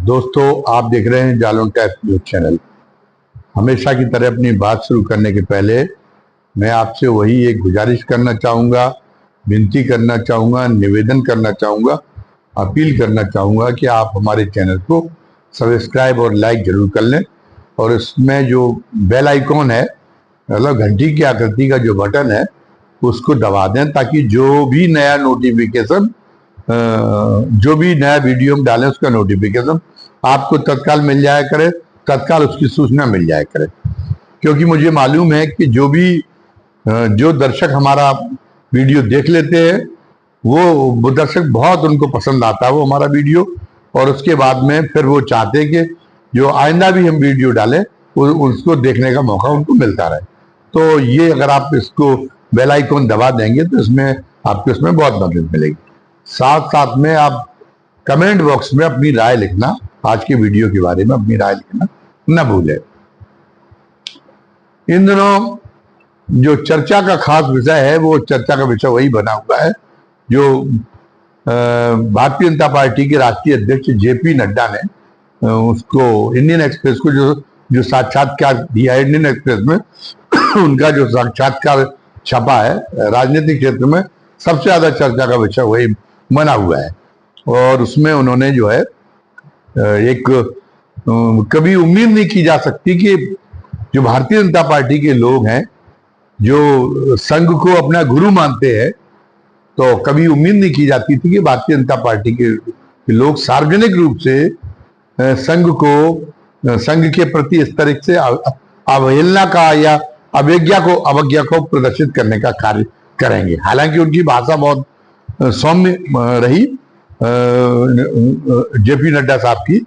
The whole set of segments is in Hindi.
दोस्तों, आप देख रहे हैं जालोन टाइम्स न्यूज चैनल। हमेशा की तरह अपनी बात शुरू करने के पहले मैं आपसे वही एक गुजारिश करना चाहूँगा, विनती करना चाहूँगा, निवेदन करना चाहूँगा, अपील करना चाहूँगा कि आप हमारे चैनल को सब्सक्राइब और लाइक जरूर कर लें और इसमें जो बेल आइकॉन है, मतलब घंटी की आकृति का जो बटन है, उसको दबा दें ताकि जो भी नया नोटिफिकेशन, जो भी नया वीडियो हम डालें उसका नोटिफिकेशन आपको तत्काल मिल जाया करे, तत्काल उसकी सूचना मिल जाया करे। क्योंकि मुझे मालूम है कि जो दर्शक हमारा वीडियो देख लेते हैं वो दर्शक बहुत उनको पसंद आता है वो हमारा वीडियो, और उसके बाद में फिर वो चाहते हैं कि जो आइंदा भी हम वीडियो डालें उसको देखने का मौका उनको मिलता रहे। तो ये अगर आप इसको बेल आइकॉन दबा देंगे तो इसमें आपको इसमें बहुत मदद मिलेगी। साथ साथ में आप कमेंट बॉक्स में अपनी राय लिखना, आज के वीडियो के बारे में अपनी राय लिखना न भूलें। इन दिनों जो चर्चा का खास विषय है वो चर्चा का विषय वही बना हुआ है जो भारतीय जनता पार्टी के राष्ट्रीय अध्यक्ष जेपी नड्डा ने उसको इंडियन एक्सप्रेस को जो साक्षात्कार दिया है इंडियन एक्सप्रेस में उनका जो साक्षात्कार छपा है, राजनीतिक क्षेत्र में सबसे ज्यादा चर्चा का विषय वही बना हुआ है। और उसमें उन्होंने जो है एक कभी उम्मीद नहीं की जा सकती कि जो भारतीय जनता पार्टी के लोग हैं जो संघ को अपना गुरु मानते हैं, तो कभी उम्मीद नहीं की जाती थी कि भारतीय जनता पार्टी के लोग सार्वजनिक रूप से संघ के प्रति इस तरह से अवहेलना का या अवज्ञा को प्रदर्शित करने का कार्य करेंगे। हालांकि उनकी भाषा बहुत सौम्य रही जेपी नड्डा साहब की,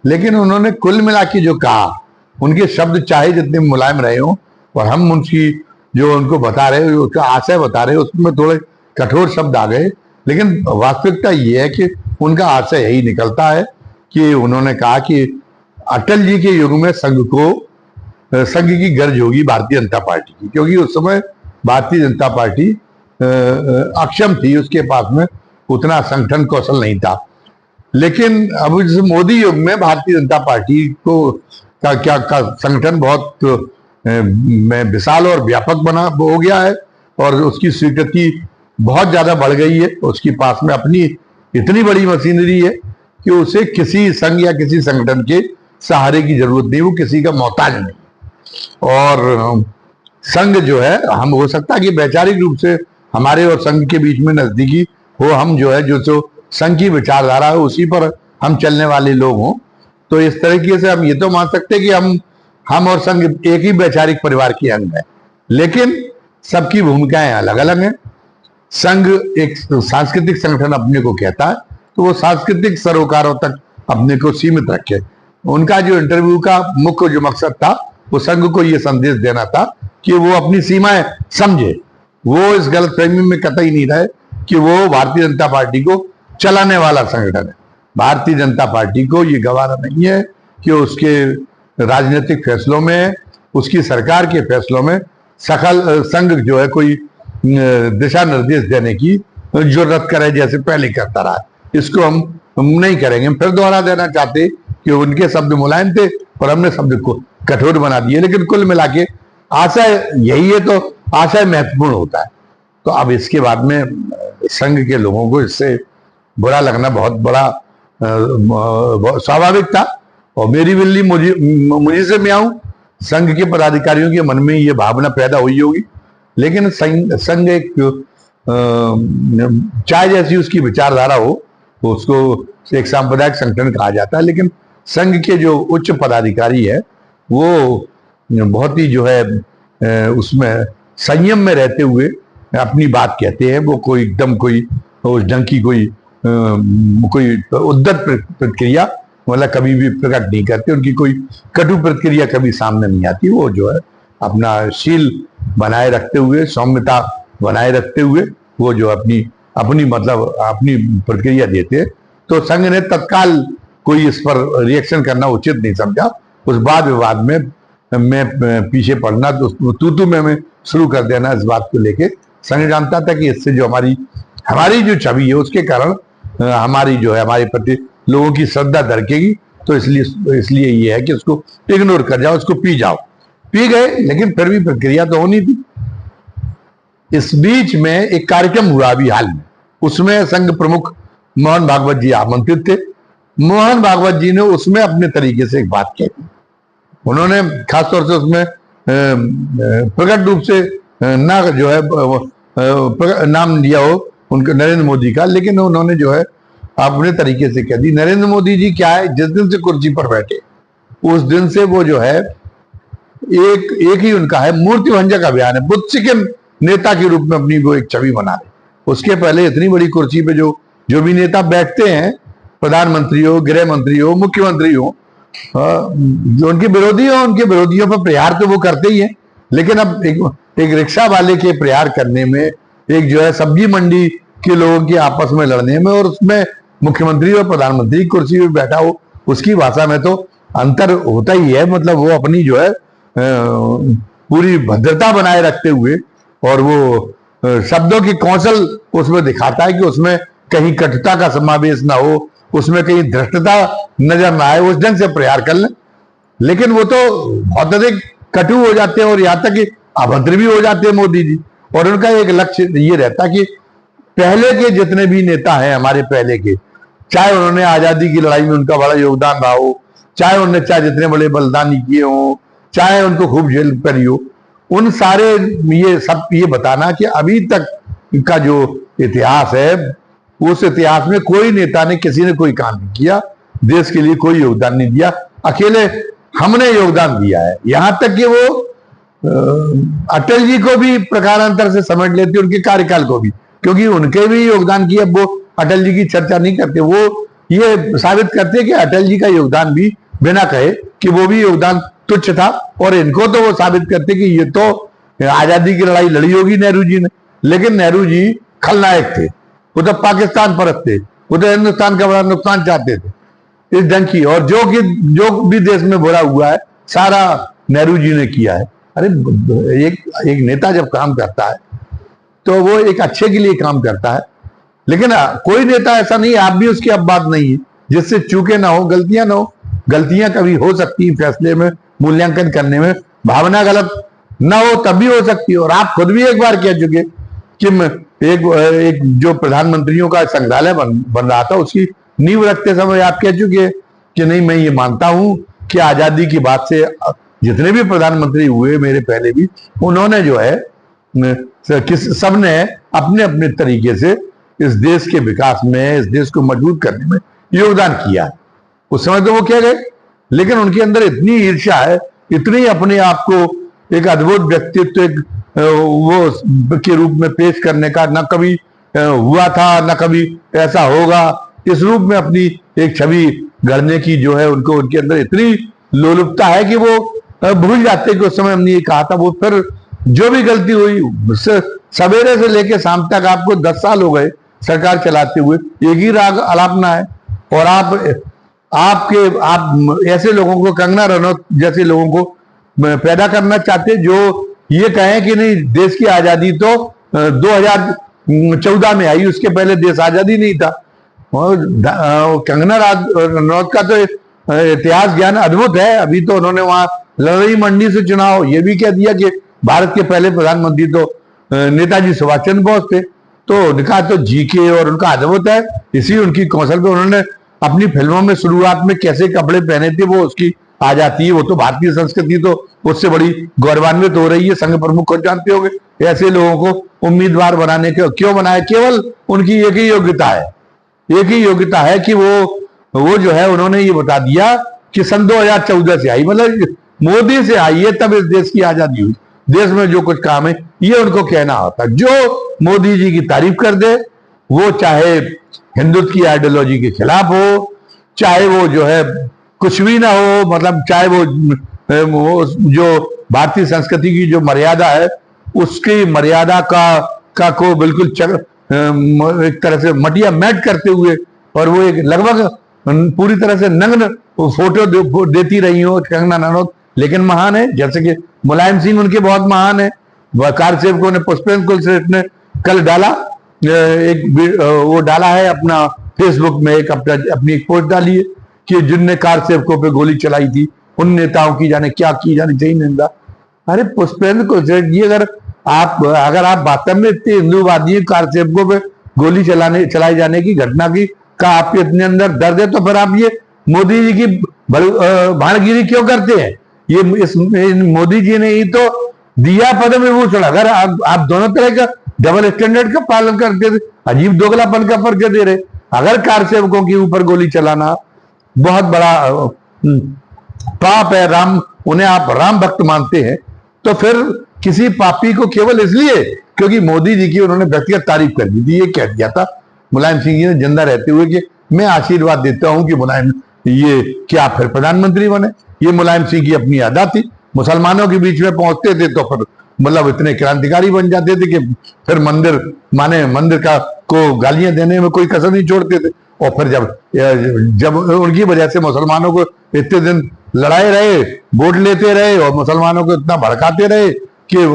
लेकिन उन्होंने कुल मिला के जो कहा, उनके शब्द चाहे जितने मुलायम रहे हों और हम उनकी जो उनको बता रहे उसका आशय बता रहे उसमें थोड़े कठोर शब्द आ गए, लेकिन वास्तविकता ये है कि उनका आशय यही निकलता है कि उन्होंने कहा कि अटल जी के युग में संघ की गर्ज होगी भारतीय जनता पार्टी की, क्योंकि उस समय भारतीय जनता पार्टी अक्षम थी, उसके पास में उतना संगठन कौशल नहीं था। लेकिन अब इस मोदी युग में भारतीय जनता पार्टी का संगठन बहुत विशाल और व्यापक बना हो गया है और उसकी स्वीकृति बहुत ज्यादा बढ़ गई है। उसके पास में अपनी इतनी बड़ी मशीनरी है कि उसे किसी संघ या किसी संगठन के सहारे की जरूरत नहीं, वो किसी का मोहताज नहीं। और संघ जो है, हम हो सकता है कि वैचारिक रूप से हमारे और संघ के बीच में नजदीकी हो, हम जो है जो संघ की विचारधारा है उसी पर हम चलने वाले लोग हों, तो इस तरीके से हम ये तो मान सकते हैं कि हम और संघ एक ही वैचारिक परिवार के अंग है, लेकिन सबकी भूमिकाएं अलग अलग हैं। संघ एक सांस्कृतिक संगठन अपने को कहता है तो वो सांस्कृतिक सरोकारों तक अपने को सीमित रखे। उनका जो इंटरव्यू का मुख्य जो मकसद था वो संघ को ये संदेश देना था कि वो अपनी सीमाएं समझे, वो इस गलतफहमी में कतई नहीं रहे कि वो भारतीय जनता पार्टी को चलाने वाला संगठन है। भारतीय जनता पार्टी को ये गवारा नहीं है कि उसके राजनीतिक फैसलों में, उसकी सरकार के फैसलों में संघ जो है कोई दिशा निर्देश देने की जरूरत करे जैसे पहले करता रहा। इसको हम नहीं करेंगे। हम फिर दोहरा देना चाहते कि उनके शब्द मुलायम थे और हमने शब्द को कठोर बना दिए, लेकिन कुल मिला के आशय यही है, तो आशय महत्वपूर्ण होता है। तो अब इसके बाद में संघ के लोगों को इससे बुरा लगना बहुत बड़ा स्वाभाविक था और मेरी बिल्ली मुझे से म्याऊं, संघ के पदाधिकारियों के मन में ये भावना पैदा हुई होगी। लेकिन संघ एक चाहे जैसी उसकी विचारधारा हो तो उसको एक सांप्रदायिक संगठन कहा जाता है, लेकिन संघ के जो उच्च पदाधिकारी है वो बहुत ही जो है उसमें संयम में रहते हुए अपनी बात कहते हैं। वो कोई एकदम कोई उस ढंग की कोई उद्धत प्रतिक्रिया मतलब कभी भी प्रकट नहीं करते, उनकी कोई कटु प्रतिक्रिया कभी सामने नहीं आती। वो जो है अपना शील बनाए रखते हुए, सौम्यता बनाए रखते हुए वो जो अपनी प्रतिक्रिया देते हैं। तो संघ ने तत्काल कोई इस पर रिएक्शन करना उचित नहीं समझा। उस वाद विवाद में मैं पीछे पड़ना, तो तू में शुरू कर देना इस बात को लेके। संघ जानता था कि इससे जो हमारी जो छवि है उसके कारण हमारी जो है हमारे प्रति लोगों की श्रद्धा दरकेगी तो इसलिए ये है कि उसको इग्नोर कर जाओ, उसको पी जाओ। पी गए, लेकिन फिर भी प्रक्रिया तो होनी थी। इस बीच में एक कार्यक्रम हुआ अभी हाल में, उसमें संघ प्रमुख मोहन भागवत जी आमंत्रित थे। मोहन भागवत जी ने उसमें अपने तरीके से एक बात कही। उन्होंने खासतौर से उसमें प्रकट रूप से ना जो है नाम लिया हो उनका नरेंद्र मोदी का, लेकिन उन्होंने जो है अपने तरीके से कह दी। नरेंद्र मोदी जी क्या है, जिस दिन से कुर्सी पर बैठे उस दिन से वो जो है एक ही उनका है मूर्ति भंजक अभियान है, बुद्ध सिक्किम नेता के रूप में अपनी वो एक छवि बना रहे। उसके पहले इतनी बड़ी कुर्सी पे जो भी नेता बैठते हैं, प्रधानमंत्री हो, गृह मंत्री हो, मुख्यमंत्री हो, जो उनके विरोधी हो, उनके विरोधियों पर प्रहार तो वो करते ही हैं, लेकिन अब एक रिक्शा वाले के प्रहार करने में, एक जो है सब्जी मंडी के लोगों के आपस में लड़ने में, और उसमें मुख्यमंत्री और प्रधानमंत्री कुर्सी पे बैठा हो, उसकी भाषा में तो अंतर होता ही है। मतलब वो अपनी जो है पूरी भद्रता बनाए रखते हुए और वो शब्दों की कौशल उसमें दिखाता है कि उसमें कहीं कटुता का समावेश ना हो, उसमें कहीं धृष्टता नजर ना आए, उस ढंग से प्रहार कर लें। लेकिन वो तो बहुत अधिक कटु हो जाते हैं और यहाँ तक कि अभद्र भी हो जाते हैं मोदी जी। और उनका एक लक्ष्य ये रहता कि पहले के जितने भी नेता हैं हमारे पहले के, चाहे उन्होंने आजादी की लड़ाई में उनका बड़ा योगदान रहा हो, चाहे उन्होंने चाहे जितने बड़े बलिदान किए हों, चाहे उनको खूब जेल करी हो, उन सारे ये बताना कि अभी तक का जो इतिहास है, उस इतिहास में कोई नेता ने किसी ने कोई काम नहीं किया, देश के लिए कोई योगदान नहीं दिया, अकेले हमने योगदान दिया है। यहां तक कि वो अटल जी को भी प्रकारांतर से समझ लेते, उनके कार्यकाल को भी, क्योंकि उनके भी योगदान की अब वो अटल जी की चर्चा नहीं करते। वो ये साबित करते कि अटल जी का योगदान भी बिना कहे कि वो भी योगदान तुच्छ था, और इनको तो वो साबित करते कि ये तो आजादी की लड़ाई लड़ी होगी नेहरू जी ने, लेकिन नेहरू जी खलनायक थे, वो तो पाकिस्तान परस्त थे, वो तो हिंदुस्तान का बड़ा नुकसान चाहते थे इस ढंग की, और जो भी देश में बुरा हुआ है सारा नेहरू जी ने किया है। अरे एक नेता जब काम करता है तो वो एक अच्छे के लिए काम करता है, लेकिन कोई नेता ऐसा नहीं, आप भी उसकी अब बात नहीं है जिससे चूके ना हो, गलतियां ना हो। गलतियां कभी हो सकती है, फैसले में मूल्यांकन करने में भावना गलत ना हो तब भी हो सकती है। और आप खुद भी एक बार कह चुके कि एक जो प्रधानमंत्रियों का संग्रहालय बन रहा था, उसकी नींव रखते समय आप कह चुके कि नहीं, मैं ये मानता हूं कि आजादी की बात से जितने भी प्रधानमंत्री हुए मेरे पहले भी, उन्होंने जो है सबने अपने अपने तरीके से इस देश के विकास में, इस देश को मजबूत करने में योगदान किया है। उस समय तो वो कह गए, लेकिन उनके अंदर इतनी ईर्ष्या है, इतनी अपने आप को एक अद्भुत व्यक्तित्व एक वो के रूप में पेश करने का, न कभी हुआ था न कभी ऐसा होगा, इस रूप में अपनी एक छवि गढ़ने की जो है उनको, उनके अंदर इतनी लोलुपता है कि वो भूल जाते कि उस समय हमने ये कहा था। वो फिर जो भी गलती हुई, सवेरे से लेकर शाम तक आपको 10 साल हो गए सरकार चलाते हुए, एक ही राग अलापना है। और आप ऐसे लोगों को, कंगना रनौत जैसे लोगों को पैदा करना चाहते जो ये कहें कि नहीं, देश की आजादी तो 2014 में आई, उसके पहले देश आजादी नहीं था। और कंगना रनौत का तो इतिहास ज्ञान अद्भुत है। अभी तो उन्होंने वहां लड़ई मंडी से चुनाव ये भी कह दिया कि भारत के पहले प्रधानमंत्री तो नेताजी सुभाष चंद्र बोस थे। तो उनका तो जीके और उनका अद्भुत है, इसी उनकी कौशल पे उन्होंने अपनी फिल्मों में शुरुआत में कैसे कपड़े पहने थे वो उसकी आ जाती है। वो तो भारतीय संस्कृति तो उससे बड़ी गौरवान्वित हो रही है। संघ प्रमुख को जानते होंगे, ऐसे लोगों को उम्मीदवार बनाने के क्यों बनाया? केवल उनकी एक ही योग्यता है, एक ही योग्यता है कि वो जो है उन्होंने ये बता दिया कि सन 2014 से आई, मतलब मोदी से आई है तब इस देश की आजादी हुई। देश में जो कुछ काम है ये उनको कहना होता है। जो मोदी जी की तारीफ कर दे, वो चाहे हिंदुत्व की आइडियोलॉजी के खिलाफ हो, चाहे वो जो है कुछ भी ना हो, मतलब चाहे वो जो भारतीय संस्कृति की जो मर्यादा है उसकी मर्यादा का को बिल्कुल एक तरह से मटिया मैट करते हुए, और वो एक लगभग पूरी तरह से नग्न फोटो देती रही हो कंगना रनौत, लेकिन महान है। जैसे कि मुलायम सिंह उनके बहुत महान है। कार सेवकों ने, पुष्पेंद्र कुलश्रेष्ठ ने कल डाला वो डाला है अपना फेसबुक में, अपनी एक पोस्ट डाली है कि जिनने कार सेवकों पे गोली चलाई थी उन नेताओं की जाने क्या की जानी चाहिए निंदा। अरे पुष्पेंद्र को जी, अगर आप वास्तव में इतने हिंदूवादी कार सेवकों पे गोली चलाई जाने की घटना की का आपके इतने अंदर दर्द है, तो फिर आप ये मोदी जी की भाड़गिरी क्यों करते हैं? ये मोदी जी ने ही तो दिया पद्म विभूषण। अगर आप दोनों तरह का डबल स्टैंडर्ड का पालन करते थे, अजीब दोगलापन का फर्क दे रहे। अगर कार सेवकों के ऊपर गोली चलाना बहुत बड़ा पाप है, उन्हें आप राम भक्त मानते हैं, तो फिर किसी पापी को केवल इसलिए क्योंकि मोदी जी की उन्होंने व्यक्तिगत तारीफ कर दी थी, ये कह दिया था मुलायम सिंह जी ने जिंदा रहते हुए कि मैं आशीर्वाद देता हूं कि मुलायम ये क्या फिर प्रधानमंत्री बने। ये मुलायम सिंह की अपनी अदा थी। मुसलमानों के बीच में पहुंचते थे तो फिर मतलब इतने क्रांतिकारी बन जाते थे कि फिर मंदिर को गालियां देने में कोई कसर नहीं छोड़ते थे। और फिर जब उनकी वजह से मुसलमानों को इतने दिन लड़ाए रहे, वोट लेते रहे और मुसलमानों को इतना भड़काते रहे कि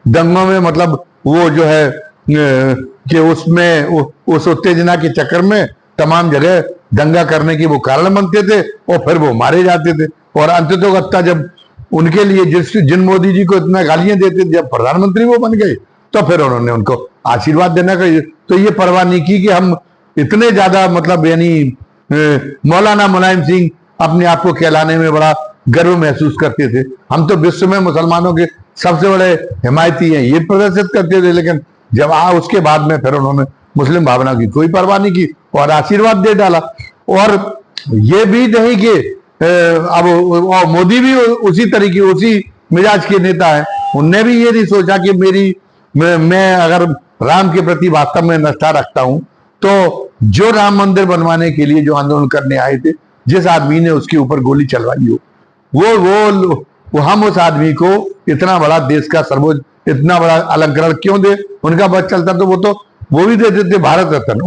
दंगों में मतलब वो जो है कि उसमें उस उत्तेजना के चक्कर में तमाम जगह दंगा करने की वो कारण बनते थे और फिर वो मारे जाते थे। और अंततोगत्ता जब उनके लिए जिन मोदी जी को इतना गालियां देते थे, जब प्रधानमंत्री वो बन गए तो फिर उन्होंने उनको आशीर्वाद देना का तो ये परवाह नहीं की कि हम इतने ज्यादा मतलब यानी मौलाना मुलायम सिंह अपने आप को कहलाने में बड़ा गर्व महसूस करते थे। हम तो विश्व में मुसलमानों के सबसे बड़े हिमायती हैं ये प्रदर्शित करते थे। लेकिन जब उसके बाद में फिर उन्होंने मुस्लिम भावना की कोई परवाह नहीं की और आशीर्वाद दे डाला। और ये भी नहीं कि अब मोदी भी उसी तरीके उसी मिजाज के नेता है। उनने भी ये नहीं सोचा कि मैं अगर राम के प्रति वास्तव में निष्ठा रखता हूं तो जो राम मंदिर बनवाने के लिए जो आंदोलन करने आए थे, जिस आदमी ने उसके ऊपर गोली चलवाई हो, वो हम उस आदमी को इतना बड़ा देश का सर्वोच्च इतना बड़ा अलंकरण क्यों दे? उनका बस चलता तो वो भी दे देते भारत रत्न।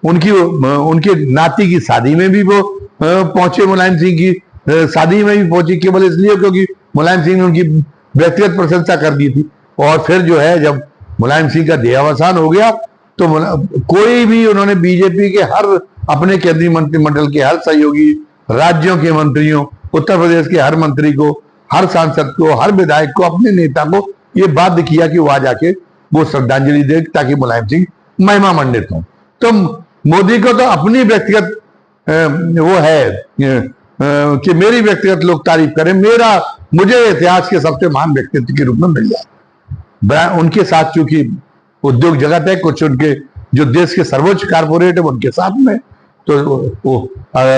उनके नाती की शादी में भी वो पहुंचे, मुलायम सिंह की शादी में भी पहुंचे केवल इसलिए क्योंकि मुलायम सिंह ने उनकी व्यक्तिगत प्रशंसा कर दी थी। और फिर जो है जब मुलायम सिंह का देहावसान हो गया तो कोई भी उन्होंने बीजेपी के अपने केंद्रीय मंत्रिमंडल के हर सहयोगी, राज्यों के मंत्रियों, उत्तर प्रदेश के हर मंत्री को, हर सांसद को, हर विधायक को, अपने नेता को ये बाध्य किया कि वो आ जाके वो श्रद्धांजलि दे ताकि मुलायम सिंह महिमा मंडित हो। तो मोदी को तो अपनी व्यक्तिगत वो है कि मेरी व्यक्तिगत लोग तारीफ करें, मुझे इतिहास के सबसे महान व्यक्तित्व के रूप में मिल जाए। उनके साथ चूंकि उद्योग जगत है, कुछ उनके जो देश के सर्वोच्च कारपोरेट है उनके साथ में, तो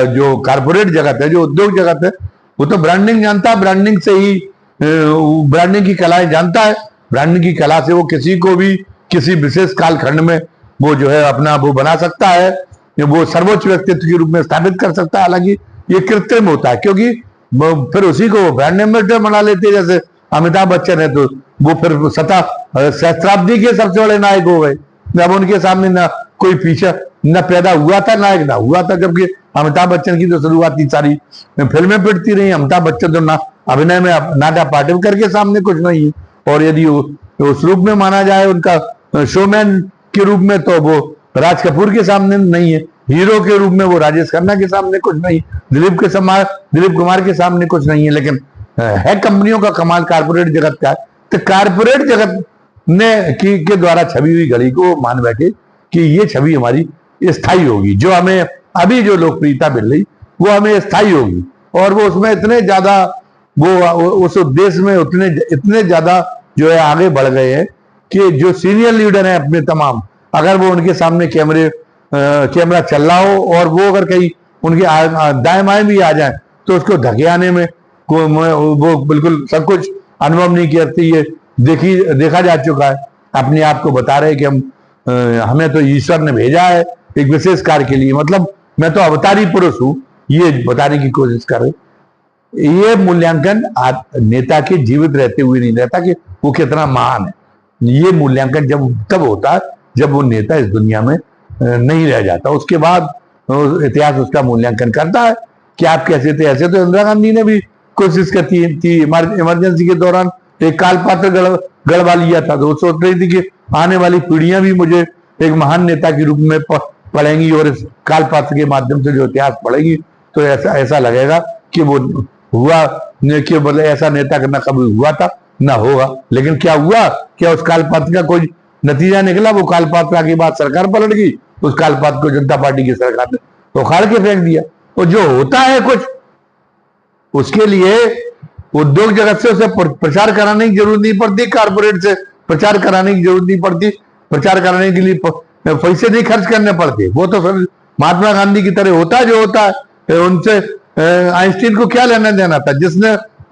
जो कारपोरेट जगत है, जो उद्योग जगत है, वो तो ब्रांडिंग जानता है, ब्रांडिंग से ही ब्रांडिंग की कलाएं जानता है। ब्रांडिंग की कला से वो किसी को भी किसी विशेष कालखंड में वो जो है अपना वो बना सकता है, वो सर्वोच्च व्यक्तित्व के रूप में स्थापित कर सकता है। हालांकि ये कृत्रिम होता है क्योंकि फिर उसी को वो ब्रांड एम्बेसडर बना लेते हैं। जैसे अमिताभ बच्चन है तो वो फिर सहस्त्राब्दी के सबसे बड़े नायक हो गए। अब उनके सामने ना कोई पीछा न पैदा हुआ था, नायक ना हुआ था। जबकि अमिताभ बच्चन की तो शुरुआती सारी फिल्में पिटती रही। अमिताभ बच्चन तो ना अभिनय में नाटा पाटेकर के सामने कुछ नहीं है, और यदि उस रूप में माना जाए उनका शोमैन के रूप में तो वो राज कपूर के सामने नहीं है, हीरो के रूप में वो राजेश खन्ना के सामने कुछ नहीं, दिलीप कुमार के सामने कुछ नहीं है। लेकिन है कंपनियों का कमाल कारपोरेट जगत का है। तो कारपोरेट जगत ने के द्वारा छवि हुई घड़ी को मान बैठे कि ये छवि हमारी स्थायी होगी, जो हमें अभी जो लोकप्रियता मिल रही वो हमें स्थायी होगी। और वो उसमें इतने ज्यादा वो उस उद्देश्य में इतने ज्यादा जो है आगे बढ़ गए हैं कि जो सीनियर लीडर हैं अपने तमाम, अगर वो उनके सामने कैमरा चल रहा हो और वो अगर कहीं उनके दाएं बाएं भी आ जाए तो उसको धके आने में वो बिल्कुल सब कुछ अनुभव नहीं करती। ये देखा जा चुका है। अपने आप को बता रहे कि हमें तो ईश्वर ने भेजा है एक विशेष कार्य के लिए, मतलब मैं तो अवतारी पुरुष हूं, ये बताने की कोशिश कर रहे। ये मूल्यांकन नेता के जीवित रहते हुए नहीं रहता कि वो कितना महान है। ये मूल्यांकन तब होता है जब वो नेता इस दुनिया में नहीं रह जाता। उसके बाद इतिहास उसका मूल्यांकन करता है कि आप कैसे थे। ऐसे तो इंदिरा गांधी ने भी कोशिश करती थी, इमरजेंसी के दौरान एक काल पात्र गड़वा लिया था, तो सोच रही थी कि आने वाली पीढ़ियां भी मुझे एक महान नेता के रूप में पढ़ेंगी और इस काल पात्र के माध्यम से जो इतिहास पढ़ेंगी तो ऐसा ऐसा लगेगा कि वो हुआ कि मतलब ऐसा नेता करना कभी हुआ था ना होगा। लेकिन क्या हुआ, क्या उस काल पात्र का कोई नतीजा निकला? वो काल पात्र के बाद सरकार पलट गई, उस काल पात्र को जनता पार्टी की सरकार ने तो उखाड़ के फेंक दिया। और जो होता है कुछ, उसके लिए उद्योग जगत से उसे प्रचार कराने की जरूरत नहीं पड़ती, कारपोरेट से प्रचार कराने की जरूरत नहीं पड़ती, प्रचार कराने के लिए पैसे नहीं खर्च करने पड़ते। वो तो फिर महात्मा गांधी की तरह होता है जो होता है। उनसे आइंस्टीन को क्या लेना देना था?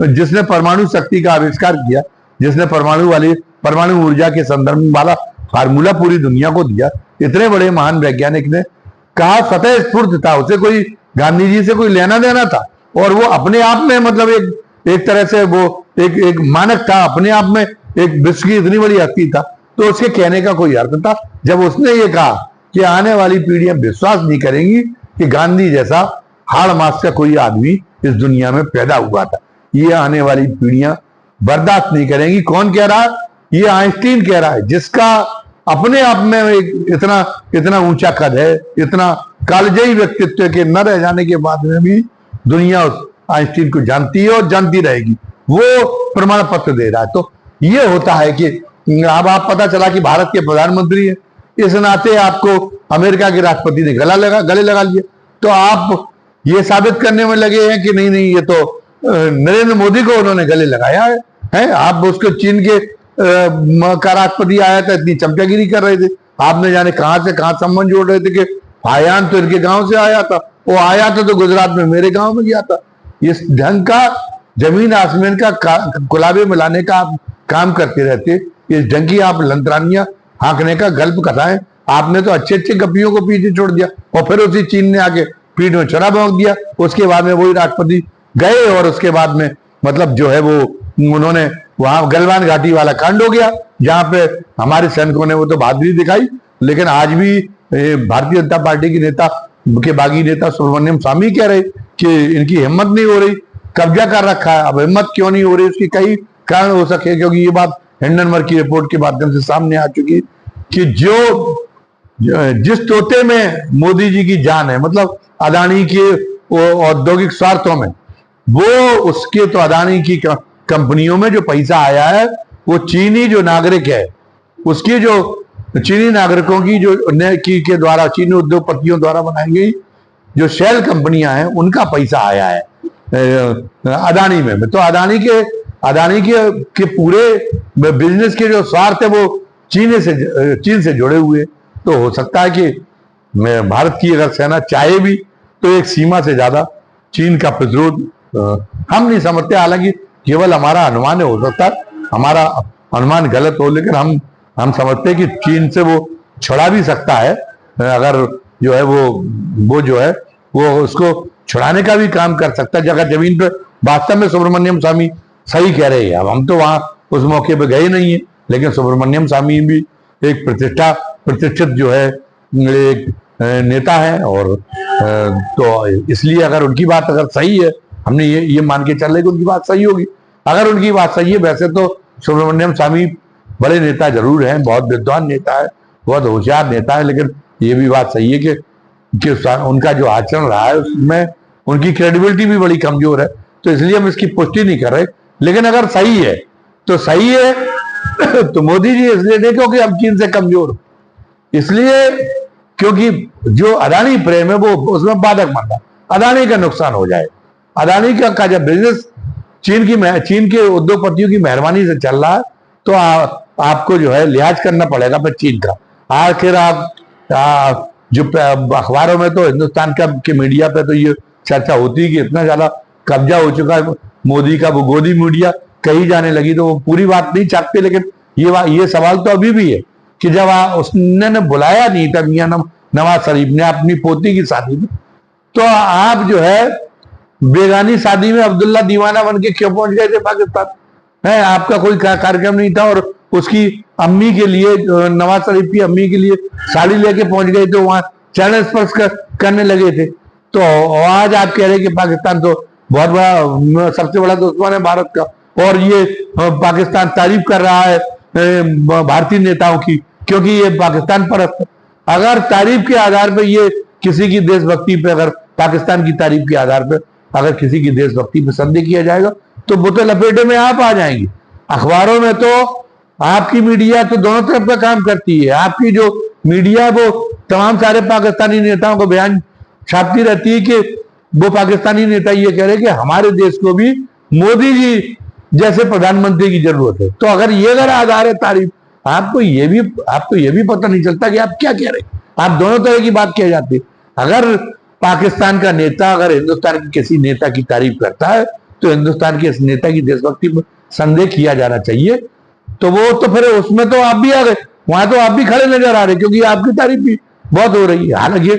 जिसने परमाणु शक्ति का आविष्कार किया, जिसने परमाणु ऊर्जा के संदर्भ में वाला फार्मूला पूरी दुनिया को दिया, इतने बड़े महान वैज्ञानिक ने कहा, स्वतः स्फूर्त था, उसे कोई गांधी जी से कोई लेना देना था। और वो अपने आप में मतलब एक तरह से वो एक मानक था, अपने आप में एक विश्व की इतनी बड़ी हस्ती था। तो उसके कहने का कोई अर्थ था जब उसने ये कहा कि आने वाली पीढ़ियां विश्वास नहीं करेंगी कि गांधी जैसा हाड़ मास का कोई आदमी इस दुनिया में पैदा हुआ था। ये आने वाली पीढ़ियां बर्दाश्त नहीं करेंगी। कौन कह रहा है? ये आइंस्टीन कह रहा है, जिसका अपने आप में एक इतना ऊंचा कद है, इतना कालजयी व्यक्तित्व के न रह जाने के बाद में भी दुनिया उस आइंस्टीन को जानती है और जानती रहेगी। वो प्रमाण पत्र दे रहा है। तो ये होता है कि अब आप पता चला कि भारत के प्रधानमंत्री है, इस नाते आपको अमेरिका के राष्ट्रपति ने गले लगा लिया। तो आप ये साबित करने में लगे हैं कि नहीं नहीं, ये तो नरेंद्र मोदी को उन्होंने गले लगाया है। आप उसको चीन के का राष्ट्रपति आया था, इतनी चमचागिरी कर रहे थे, आपने जाने कहां से कहां संबंध जोड़ रहे थे कि फायान तो इनके गांव से आया था, वो आया था तो गुजरात में मेरे गांव में गया था। इस ढंग का जमीन आसमान का गुलाबे मिलाने का आप काम करते रहते। इस ढंग की आप लंतरानियां हाँकने का गल्प कथाएं, आपने तो अच्छे अच्छे गप्पियों को पीछे छोड़ दिया और फिर उसी चीन ने आके पीठ में छुरा भोंक दिया। उसके बाद में वही राष्ट्रपति गए और उसके बाद में मतलब जो है वो उन्होंने वहां गलवान घाटी वाला कांड हो गया, जहां पे हमारे सैनिकों ने वो तो बहादुरी दिखाई। लेकिन आज भी भारतीय जनता पार्टी के नेता के बागी नेता सुब्रमण्यम स्वामी कह रहे कि इनकी हिम्मत नहीं हो रही, कब्जा कर रखा है। अब हिम्मत क्यों नहीं हो रही, उसकी कई कारण हो सके, क्योंकि ये बात हिंडनबर्ग की रिपोर्ट के माध्यम से सामने आ चुकी कि जिस तोते में मोदी जी की जान है, मतलब अदानी के औद्योगिक स्वार्थों में, वो उसके तो अदानी की कंपनियों में जो पैसा आया है वो चीनी जो नागरिक है, उसकी जो चीनी नागरिकों की जो के द्वारा चीनी उद्योगपतियों द्वारा बनाई गई जो शेल कंपनियां हैं, उनका पैसा आया है अदानी में। तो अदानी के पूरे बिजनेस के जो स्वार्थ है वो चीन से जुड़े हुए। तो हो सकता है कि भारत की अगर सेना चाहे भी तो एक सीमा से ज्यादा चीन का प्रतिरोध हम नहीं समझते। हालांकि केवल हमारा अनुमान हो सकता है, हमारा अनुमान गलत हो, लेकिन हम समझते हैं कि चीन से वो छुड़ा भी सकता है। अगर जो है वो जो है वो उसको छुड़ाने का भी काम कर सकता है अगर जमीन पर वास्तव में सुब्रमण्यम स्वामी सही कह रहे हैं। अब हम तो वहां उस मौके पे गए नहीं है, लेकिन सुब्रमण्यम स्वामी भी एक प्रतिष्ठित जो है एक नेता है। और तो इसलिए अगर उनकी बात अगर सही है, हमने ये मान के चल रहे कि उनकी बात सही होगी। अगर उनकी बात सही है, वैसे तो सुब्रमण्यम स्वामी बड़े नेता जरूर हैं, बहुत विद्वान नेता है, बहुत होशियार नेता है, लेकिन ये भी बात सही है कि उनका जो आचरण रहा है उसमें उनकी क्रेडिबिलिटी भी बड़ी कमजोर है। तो इसलिए हम इसकी पुष्टि नहीं कर रहे। लेकिन अगर सही है तो सही है तो मोदी जी इसलिए नहीं क्योंकि हम चीन से कमजोर, इसलिए क्योंकि जो अदानी प्रेम है वो उसमें बाधक बनता, अदानी का नुकसान हो जाए। अदानी का जब बिजनेस चीन के उद्योगपतियों की मेहरबानी से चल रहा है तो आपको जो है लिहाज करना पड़ेगा फिर चीन का। आखिर आप जो अखबारों में तो हिंदुस्तान के मीडिया पे तो ये चर्चा होती है कि इतना ज्यादा कब्जा हो चुका है मोदी का, वो गोदी मीडिया कही जाने लगी, तो वो पूरी बात नहीं चाहते। लेकिन ये सवाल तो अभी भी है कि जब उसने बुलाया नहीं था मियां नवाज शरीफ ने अपनी पोती की शादी में, तो आप जो है बेगानी शादी में अब्दुल्ला दीवाना बन के क्यों पहुंच गए थे पाकिस्तान? है आपका कोई कार्यक्रम नहीं था और उसकी अम्मी के लिए, नवाज शरीफ की अम्मी के लिए साड़ी लेके पहुंच गए थे, वहां चरण स्पर्श करने लगे थे। तो आज आप कह रहे हैं कि पाकिस्तान तो बहुत बड़ा सबसे बड़ा दुश्मन है भारत का, और ये पाकिस्तान तारीफ कर रहा है भारतीय नेताओं की क्योंकि ये पाकिस्तान परस्त। अगर तारीफ के आधार पर ये किसी की देशभक्ति पे, अगर पाकिस्तान की तारीफ के आधार पर अगर किसी की देशभक्ति पे संदेह किया जाएगा तो वो तो लपेटे में आप आ जाएंगे। अखबारों में तो आपकी मीडिया तो दोनों तरफ का काम करती है। आपकी जो मीडिया है वो तमाम सारे पाकिस्तानी नेताओं को बयान छापती रहती है कि वो पाकिस्तानी नेता ये कह रहे कि हमारे देश को भी मोदी जी जैसे प्रधानमंत्री की जरूरत है। तो अगर ये अगर आधार है तारीफ, आपको ये भी पता नहीं चलता कि आप क्या कह रहे हैं। आप दोनों तरह की बात कह जाती है। अगर पाकिस्तान का नेता अगर हिंदुस्तान के किसी नेता की तारीफ करता है तो हिंदुस्तान के इस नेता की देशभक्ति पर संदेह किया जाना चाहिए। तो वो तो फिर उसमें तो आप भी आ गए, वहां तो आप भी खड़े नजर आ रहे क्योंकि आपकी तारीफ भी बहुत हो रही है। हालांकि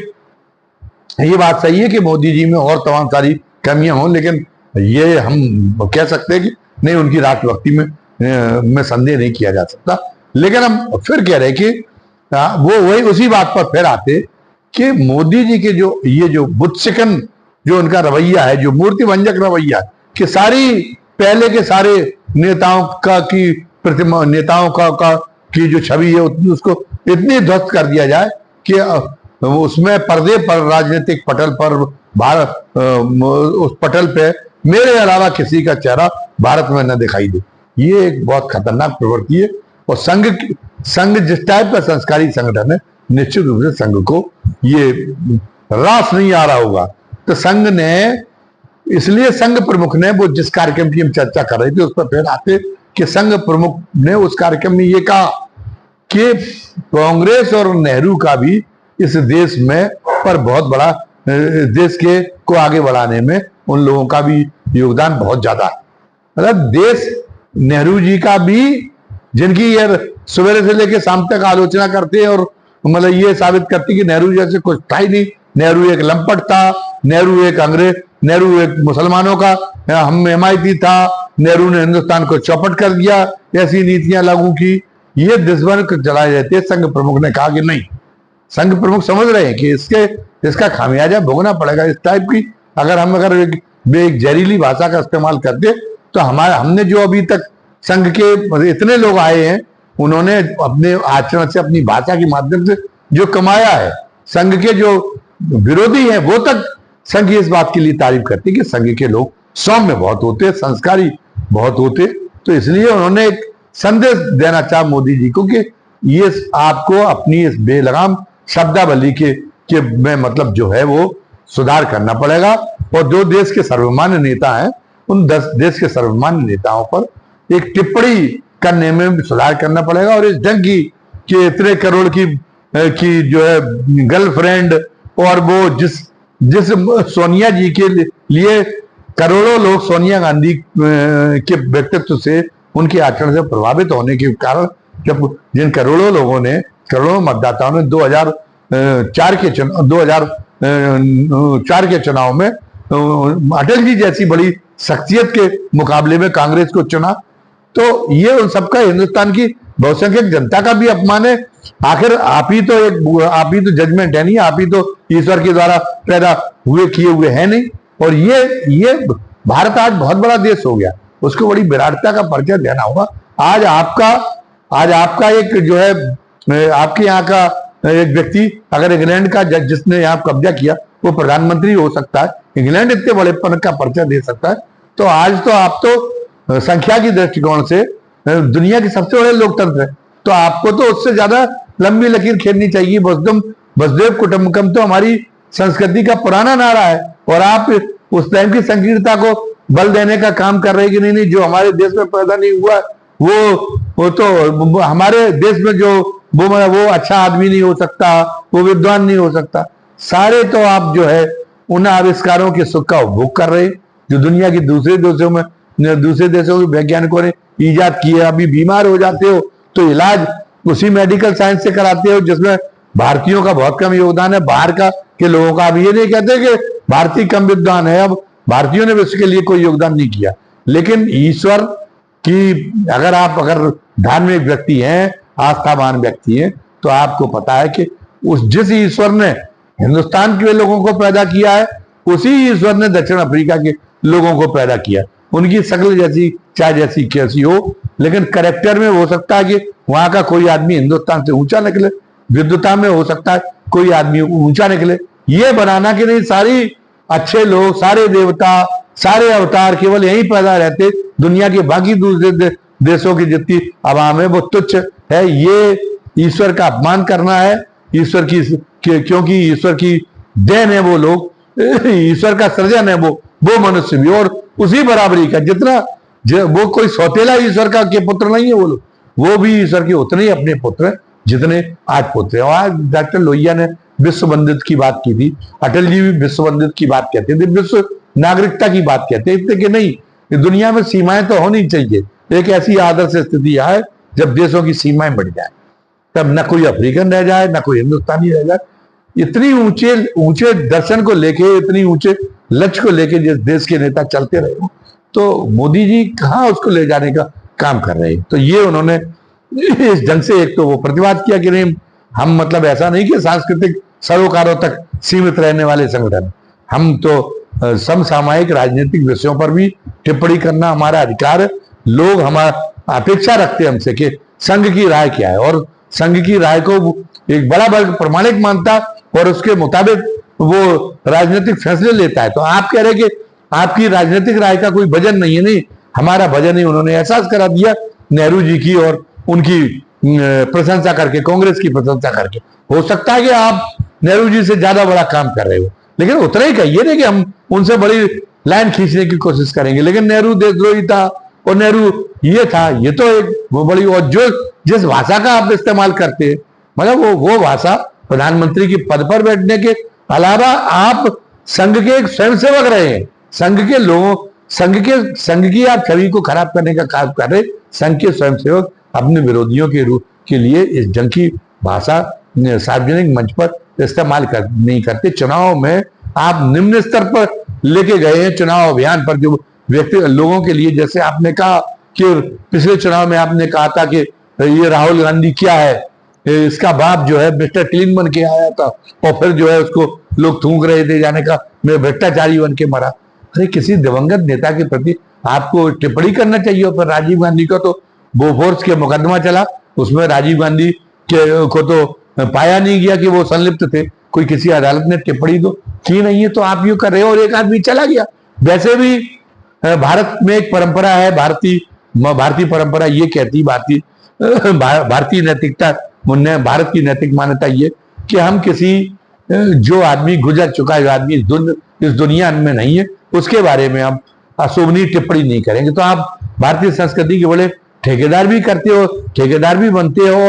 ये बात सही है कि मोदी जी में और तमाम सारी कमियां हों, लेकिन ये हम कह सकते हैं कि नहीं, उनकी राष्ट्रभक्ति में संदेह नहीं किया जा सकता। लेकिन हम फिर कह रहे कि वो वही उसी बात पर फिर आते कि मोदी जी के जो बुतशिकन जो उनका रवैया है, जो मूर्ति भंजक रवैया है कि सारी पहले के सारे नेताओं का की जो छवि है उसको इतनी ध्वस्त कर दिया जाए कि उसमें पर्दे पर, राजनीतिक पटल पर, भारत उस पटल पे मेरे अलावा किसी का चेहरा भारत में न दिखाई दे। ये एक बहुत खतरनाक प्रवृत्ति है। और संघ जिस टाइप का संस्कारी संगठन है, निश्चित रूप से संघ को ये रास नहीं आ रहा होगा। तो संघ ने, इसलिए संघ प्रमुख ने, वो जिस कार्यक्रम की हम चर्चा कर रहे थे उस पर फिर आते कि संघ प्रमुख ने उस कार्यक्रम में ये कहा कि कांग्रेस और नेहरू का भी इस देश में पर बहुत बड़ा, देश के को आगे बढ़ाने में उन लोगों का भी योगदान बहुत ज्यादा है। मतलब देश, नेहरू जी का भी, जिनकी यार सवेरे से लेकर शाम तक आलोचना करते हैं और मतलब ये साबित करती कि नेहरू जैसे कुछ था ही नहीं, नेहरू एक लंपट था, नेहरू एक अंग्रेज, नेहरू एक मुसलमानों का हम हिमायती था, नेहरू ने हिंदुस्तान को चौपट कर दिया, ऐसी नीतियां लागू की, ये देशभर चलाए जाते हैं। संघ प्रमुख ने कहा कि नहीं, संघ प्रमुख समझ रहे हैं कि इसका खामियाजा भोगना पड़ेगा। इस टाइप की अगर एक जहरीली भाषा का इस्तेमाल करते तो हमने जो अभी तक संघ के इतने लोग आए हैं, उन्होंने अपने आचरण से, अपनी भाषा के माध्यम से जो कमाया है, संघ के जो विरोधी हैं वो तक संघ की इस बात के लिए तारीफ करते कि संघ के लोग सौम्य बहुत होते, संस्कारी बहुत होते। तो इसलिए उन्होंने एक संदेश देना चाहा मोदी जी को कि ये आपको अपनी इस बेलगाम शब्दावली के में मतलब जो है वो सुधार करना पड़ेगा। और जो देश के सर्वमान्य नेता हैं, उन देश के सर्वमान्य नेताओं पर एक टिप्पणी करने में सुधार करना पड़ेगा। और इस ढंग की इतने करोड़ की जो है गर्लफ्रेंड, और वो जिस सोनिया जी के लिए करोड़ों लोग सोनिया गांधी के व्यक्तित्व से, उनके आचरण से प्रभावित होने के कारण, जब जिन करोड़ों मतदाताओं ने 2004 के चुनाव में अटल जी जैसी बड़ी शख्सियत के मुकाबले में कांग्रेस को चुना, तो ये उन सबका, हिंदुस्तान की बहुसंख्यक जनता का भी अपमान है। आखिर आप ही तो जजमेंट है नहीं, आप ही तो ईश्वर के द्वारा पैदा किए हुए हैं नहीं। और ये भारत आज बहुत बड़ा देश हो गया, उसको बड़ी विराटता का परिचय देना होगा। आज आपका एक जो है, आपके यहाँ का एक व्यक्ति अगर इंग्लैंड का जिसने यहाँ कब्जा किया वो प्रधानमंत्री हो सकता है, इंग्लैंड इतने बड़ेपन का परिचय दे सकता है, तो आज तो आप तो संख्या की दृष्टिकोण से दुनिया के सबसे बड़े लोकतंत्र है, तो आपको तो उससे ज्यादा लंबी लकीर खेलनी चाहिए। वसुदेव कुटुंबकम तो हमारी संस्कृति का पुराना नारा है, और आप उस टाइम की संकीर्णता को बल देने का काम कर रहे हैं कि नहीं, जो हमारे देश में पैदा नहीं हुआ वो तो हमारे देश में जो वो अच्छा आदमी नहीं हो सकता, वो विद्वान नहीं हो सकता। सारे तो आप जो है उन आविष्कारों के सुख का उपभोग कर रहे हैं जो दुनिया के दूसरे देशों के वैज्ञानिकों ने ईजाद किए। अभी बीमार हो जाते हो तो इलाज उसी मेडिकल साइंस से कराते हो जिसमें भारतीयों का बहुत कम योगदान है, बाहर के लोगों का। अब ये नहीं कहते कि भारतीय कम विद्वान है, अब भारतीयों ने इसके लिए कोई योगदान नहीं किया। लेकिन ईश्वर की अगर धार्मिक व्यक्ति हैं, आस्थावान व्यक्ति हैं, तो आपको पता है कि जिस ईश्वर ने हिंदुस्तान के लोगों को पैदा किया है, उसी ईश्वर ने दक्षिण अफ्रीका के लोगों को पैदा किया। उनकी शक्ल जैसी चाहे जैसी कैसी हो, लेकिन कैरेक्टर में हो सकता है कि वहां का कोई आदमी हिंदुस्तान से ऊंचा निकले, विद्वता में हो सकता है कोई आदमी ऊंचा निकले। ये बनाना कि नहीं सारी अच्छे लोग, सारे देवता, सारे अवतार केवल यहीं पैदा रहते, दुनिया के बाकी दूसरे देशों की जितनी आवाम है वो तुच्छ है, ये ईश्वर का अपमान करना है। ईश्वर की क्योंकि ईश्वर की देन है वो लोग, ईश्वर का सृजन है वो मनुष्य भी, और उसी बराबरी का जितना वो कोई सौतेला ईश्वर का के पुत्र नहीं है वो लोग, वो भी ईश्वर के उतने ही अपने पुत्र हैं जितने आज पुत्र हैं। आज डॉक्टर लोहिया ने विश्व बंदित की बात की थी, अटल जी भी विश्व बंदित की बात कहते थे, विश्व नागरिकता की बात कहते थे कि नहीं, दुनिया में सीमाएं तो होनी चाहिए। एक ऐसी आदर्श स्थिति आए जब देशों की सीमाएं बढ़ जाए, तब न कोई अफ्रीकन रह जाए न कोई हिंदुस्तानी रह जाए। इतनी ऊंचे ऊंचे दर्शन को लेके, इतनी ऊंचे लक्ष्य को लेके जिस देश के नेता चलते रहे हो, तो मोदी जी कहाँ उसको ले जाने का काम कर रहे हैं। तो ये उन्होंने इस ढंग से एक तो वो प्रतिवाद किया कि नहीं, हम मतलब ऐसा नहीं कि सांस्कृतिक सरोकारों तक सीमित रहने वाले संगठन, हम तो समसामयिक राजनीतिक विषयों पर भी टिप्पणी करना हमारा अधिकार है। लोग हमारा अपेक्षा रखते हैं हमसे कि संघ की राय क्या है, और संघ की राय को एक बड़ा वर्ग प्रमाणिक मानता और उसके मुताबिक वो राजनीतिक फैसले लेता है। तो आप कह रहे कि आपकी राजनीतिक राय का कोई वजन नहीं है, नहीं, हमारा वजन ही उन्होंने एहसास करा दिया नेहरू जी की और उनकी प्रशंसा करके, कांग्रेस की प्रशंसा करके। हो सकता है कि आप नेहरू जी से ज्यादा बड़ा काम कर रहे हो, लेकिन उतना ही कहिए ना कि हम उनसे बड़ी लाइन खींचने की कोशिश करेंगे। लेकिन नेहरू देशद्रोही था और नेहरू ये था, ये तो एक वो बड़ी, और जो जिस भाषा का आप इस्तेमाल करते हैं, मतलब वो भाषा प्रधानमंत्री के पद पर बैठने के अलावा आप संघ के एक स्वयंसेवक रहे हैं, संघ के लोगों, संघ की आप छवि को खराब करने का काम कर रहे। संघ के स्वयंसेवक अपने विरोधियों के रूप के लिए इस ढंग की भाषा सार्वजनिक मंच पर इस्तेमाल नहीं करते। चुनाव में आप निम्न स्तर पर लेके गए हैं, चुनाव अभियान पर जो व्यक्ति लोगों के लिए, जैसे आपने कहा कि पिछले चुनाव में आपने कहा था कि ये राहुल गांधी क्या है, इसका बाप जो है मिस्टर क्लीन बन के आया था और फिर जो है उसको लोग थूक रहे थे, जाने का मैं भ्रष्टाचारी बन के मरा। अरे किसी दिवंगत नेता के प्रति आपको टिप्पणी करना चाहिए। और फिर राजीव गांधी का तो बोफोर्स के मुकदमा चला, उसमें राजीव गांधी को तो पाया नहीं गया कि वो संलिप्त थे, कोई किसी अदालत ने टिप्पणी तो की नहीं है। तो आप यूं कर रहे हो और एक आदमी चला गया। वैसे भी भारत में एक परंपरा है, भारतीय परंपरा ये कहती, भारतीय नैतिकता, भारत की नैतिक मान्यता ये कि हम किसी जो आदमी गुजर चुका है, जो आदमी इस दुनिया में नहीं है, उसके बारे में हम अशोभनीय टिप्पणी नहीं करेंगे। तो आप भारतीय संस्कृति के बड़े ठेकेदार भी करते हो, ठेकेदार भी बनते हो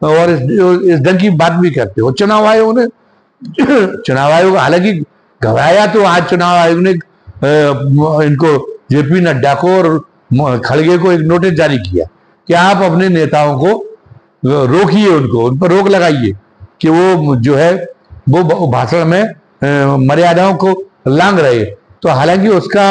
और इस ढंग की बात भी करते हो। चुनाव आयोग ने चुनाव आयोग हालांकि घबराया, तो आज चुनाव आयोग ने इनको जेपी नड्डा को और खड़गे को एक नोटिस जारी किया कि आप अपने नेताओं को रोकिए, उन पर रोक लगाइए कि वो जो है वो भाषण में मर्यादाओं को लांघ रहे। तो हालांकि उसका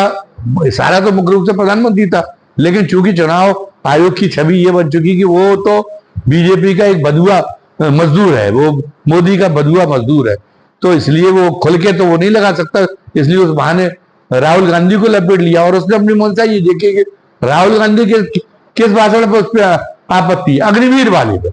इशारा तो मुख्य रूप से प्रधानमंत्री था, लेकिन चूंकि चुनाव आयोग की छवि ये बन चुकी कि वो तो बीजेपी का एक बदुआ मजदूर है, वो मोदी का बदुआ मजदूर है, तो इसलिए वो खुल के तो वो नहीं लगा सकता। इसलिए उस बहाने राहुल गांधी को लपेट लिया और उसने अपनी मंशा ये देखी कि राहुल गांधी के किस भाषण पर उस पर आपत्ति है, अग्निवीर वाले पे।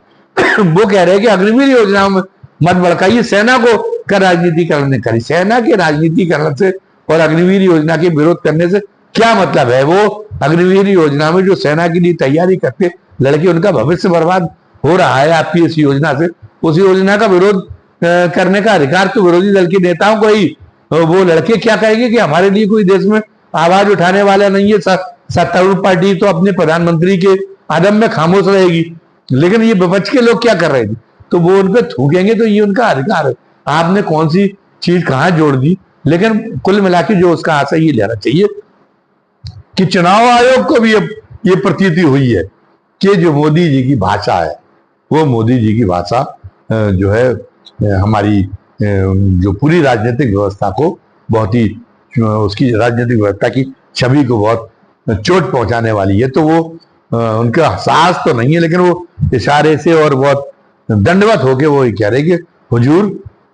वो कह रहे हैं कि अग्निवीर योजनाओं में मत भड़काइए, सेना को का राजनीतिकरण ने करी। सेना के राजनीतिकरण से और अग्निवीर योजना के विरोध करने से क्या मतलब है? वो अग्निवीर योजना में जो सेना के लिए तैयारी करते लड़के, उनका भविष्य बर्बाद हो रहा है आपकी इस योजना से। उस योजना का विरोध करने का अधिकार तो विरोधी दल के नेताओं को ही। वो लड़के क्या कहेंगे कि हमारे लिए कोई देश में आवाज उठाने वाला नहीं है, सत्तारूढ़ पार्टी तो अपने प्रधानमंत्री के आदम में खामोश रहेगी। लेकिन ये विपक्ष के लोग क्या कर रहे थे, तो वो उन पर थूकेंगे, तो ये उनका अधिकार है। आपने कौन सी चीज कहां जोड़ दी। लेकिन कुल मिला के जो उसका आशय ये लेना चाहिए कि चुनाव आयोग को भी ये प्रतीति हुई है कि जो मोदी जी की भाषा है, वो मोदी जी की भाषा जो है हमारी जो पूरी राजनीतिक व्यवस्था को बहुत ही, उसकी राजनीतिक व्यवस्था की छवि को बहुत चोट पहुंचाने वाली है। तो वो उनका साहस तो नहीं है, लेकिन वो इशारे से और बहुत दंडवत होके वो कह रहे कि हुजूर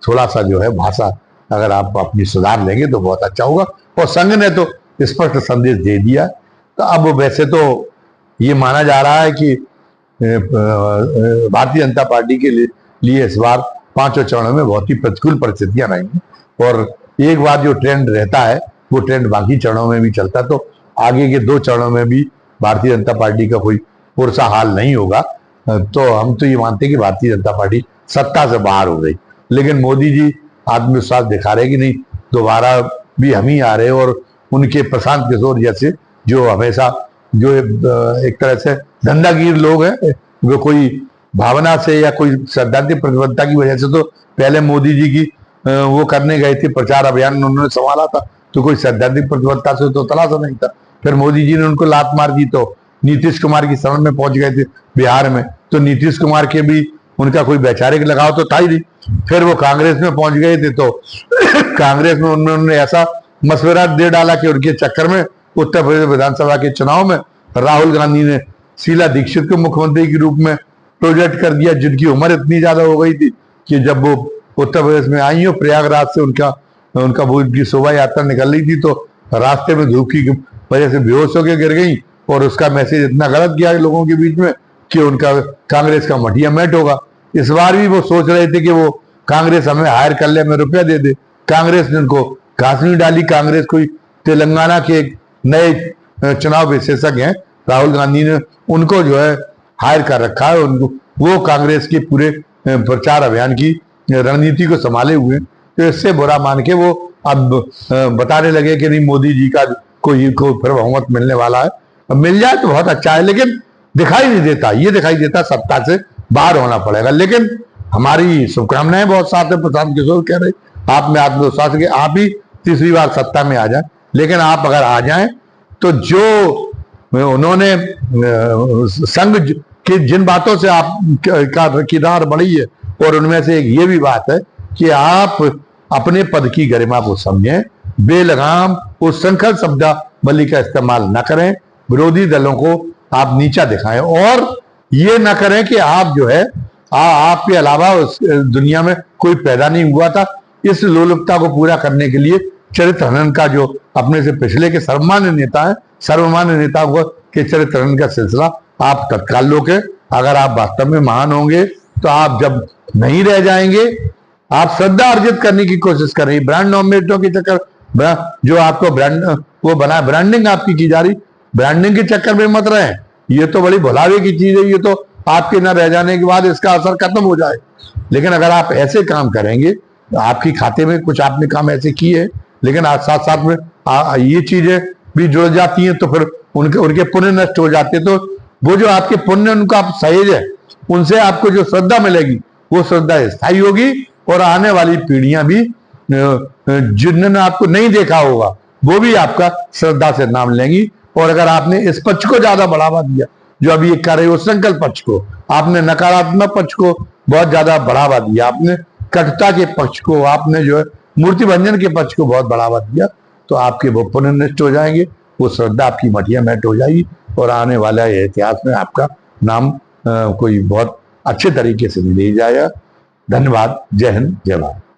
थोड़ा सा जो है भाषा अगर आप अपनी सुधार लेंगे तो बहुत अच्छा होगा। और संघ ने तो स्पष्ट संदेश दे दिया। तो अब वैसे तो ये माना जा रहा है कि भारतीय जनता पार्टी के लिए इस बार 5 चरणों में बहुत ही प्रतिकूल परिस्थितियां रहेंगी। और एक बार जो ट्रेंड रहता है वो ट्रेंड बाकी चरणों में भी चलता है, तो आगे के 2 चरणों में भी भारतीय जनता पार्टी का कोई पुरसा हाल नहीं होगा। तो हम तो ये मानते हैं कि भारतीय जनता पार्टी सत्ता से बाहर हो गई, लेकिन मोदी जी आत्मविश्वास दिखा रहे कि नहीं, दोबारा भी हम ही आ रहे, और उनके प्रशांत किशोर जैसे जो हमेशा जो एक तरह से धंधागीर लोग हैं, वो कोई भावना से या कोई सैद्धांतिक प्रतिबद्धता की वजह से तो पहले मोदी जी की वो करने गए थे, प्रचार अभियान उन्होंने संभाला था, तो कोई सैद्धांतिक प्रतिबद्धता से तो तलाशा नहीं था। फिर मोदी जी ने उनको लात मार दी तो नीतीश कुमार की शरण में पहुंच गए थे बिहार में, तो नीतीश कुमार के भी उनका कोई वैचारिक लगाव तो था ही नहीं। फिर वो कांग्रेस में पहुंच गए थे, तो कांग्रेस में उन्होंने ऐसा मशवरा दे डाला कि उनके चक्कर में उत्तर प्रदेश विधानसभा के चुनाव में राहुल गांधी ने शीला दीक्षित को मुख्यमंत्री के रूप में प्रोजेक्ट कर दिया, जिनकी उम्र इतनी ज्यादा हो गई थी कि जब वो उत्तर प्रदेश में आई हो, प्रयागराज से उनका वो उनकी शोभा यात्रा निकल रही थी, तो रास्ते में धूप की वजह से बेहोश होकर गिर गई, और उसका मैसेज इतना गलत गया लोगों के बीच में कि उनका कांग्रेस का मटिया मैट होगा। इस बार भी वो सोच रहे थे कि वो कांग्रेस हमें हायर कर ले, हमें रुपया दे दे। कांग्रेस ने उनको घास नहीं डाली। कांग्रेस कोई तेलंगाना के एक नए चुनाव विशेषज्ञ हैं, राहुल गांधी ने उनको जो है हायर कर रखा है, उनको वो कांग्रेस के पूरे प्रचार अभियान की रणनीति को संभाले हुए। तो इससे बुरा मान के वो अब बताने लगे कि नहीं, मोदी जी का कोई फिर बहुमत मिलने वाला है। अब मिल जाए तो बहुत अच्छा है, लेकिन दिखाई नहीं देता। ये दिखाई देता सत्ता से बाहर होना पड़ेगा। लेकिन हमारी शुभकामनाएं बहुत साथ है। प्रशांत किशोर कह रहे आप में आत्मविश्वास के आप ही तीसरी बार सत्ता में आ जाए, लेकिन आप अगर आ जाएं तो जो उन्होंने संघ की जिन बातों से आप की दार बढ़ी है, और उनमें से एक ये भी बात है कि आप अपने पद की गरिमा को समझें, बेलगाम उस संकल्प शब्दावली का इस्तेमाल न करें, विरोधी दलों को आप नीचा दिखाएं, और ये न करें कि आप जो है आपके अलावा उस दुनिया में कोई पैदा नहीं हुआ था। इस लोलुपता को पूरा करने के लिए चरित्र हनन का जो अपने से पिछले के सर्वमान्य नेता है, सर्वमान्य नेता के चरित्र हनन का सिलसिला आप तत्काल रोके। अगर आप वास्तव में महान होंगे तो आप जब नहीं रह जाएंगे, आप श्रद्धा अर्जित करने की कोशिश कर रही, ब्रांड नॉमिनेटों के चक्कर जो आपको ब्रांड वो बना, ब्रांडिंग आपकी की जा रही, ब्रांडिंग के चक्कर में मत रहे। ये तो बड़ी भुलावे की चीज है, ये तो आपके न रह जाने के बाद इसका असर खत्म हो जाए। लेकिन अगर आप ऐसे काम करेंगे, आपके खाते में कुछ आपने काम ऐसे किए हैं, लेकिन आज साथ साथ में ये चीजें भी जुड़ जाती हैं, तो फिर उनके पुण्य नष्ट हो जाते हैं। तो वो जो आपके पुण्य उनका आप सहेज है, उनसे आपको जो श्रद्धा मिलेगी वो श्रद्धा स्थायी होगी, और आने वाली पीढ़ियां भी जिन्होंने आपको नहीं देखा होगा वो भी आपका श्रद्धा से नाम लेंगी। और अगर आपने इस पक्ष को ज्यादा बढ़ावा दिया, जो अभी कर रहे हो संकल्प पक्ष को, आपने नकारात्मक पक्ष को बहुत ज्यादा बढ़ावा दिया, आपने कटुता के पक्ष को, आपने जो है मूर्ति भंजन के पक्ष को बहुत बढ़ावा दिया, तो आपके वो पुण्य नष्ट हो जाएंगे, वो श्रद्धा आपकी मटिया मैट हो जाएगी, और आने वाला इतिहास में आपका नाम कोई बहुत अच्छे तरीके से नहीं ले जाएगा। धन्यवाद। जय हिंद, जय भारत।